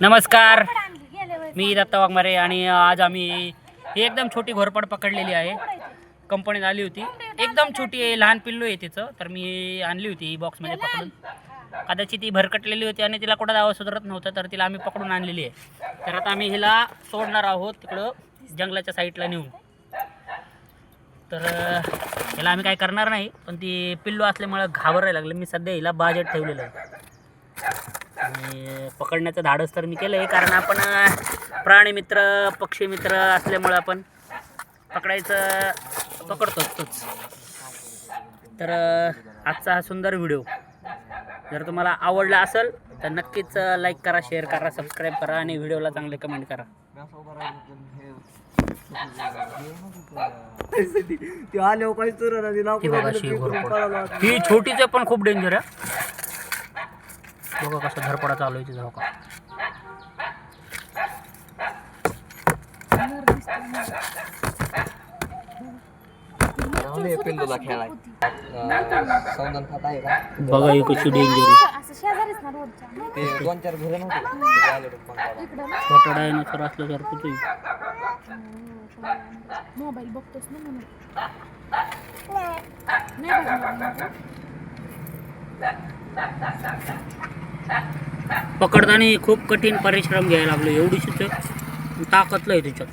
नमस्कार, मी दत्ता वाघमारे आणि आज आम्ही ही एकदम छोटी घोरपड पकडलेली आहे. कंपनीत आली होती, एकदम छोटी आहे, लहान पिल्लू आहे तिचं. तर मी आणली होती ही बॉक्समध्ये पकडून. कदाचित ती भरकटलेली होती आणि तिला कुठं जावं सुधरत नव्हतं, तर तिला आम्ही पकडून आणलेली आहे. तर आता आम्ही हिला सोडणार आहोत तिकडं जंगलाच्या साईडला नेऊन. तर हिला आम्ही काय करणार नाही, पण ती पिल्लू असल्यामुळे घाबरायला लागलं. मी सध्या हिला बाजेट ठेवलेलं आहे आणि पकडण्याचं धाडस तर मी केलं आहे, कारण आपण प्राणी मित्र पक्षी मित्र असल्यामुळं आपण पकडतोच. तर आजचा हा सुंदर व्हिडिओ जर तुम्हाला आवडला असेल तर नक्कीच लाईक करा, शेअर करा, सबस्क्राईब करा आणि व्हिडिओला चांगले कमेंट करा. ही छोटीचं पण खूप डेंजर आहे. बघा कसं धरपडा चालू आहे तिचा. का बघा ही कशी डेंजर बटाड्यानुसार असल्यासारखंच मोबाईल बघतोस ना म्हणून पकडताना खूप कठीण परिश्रम घ्यायला लागलो. एवढीशीच ताकदलं आहे त्याच्यात.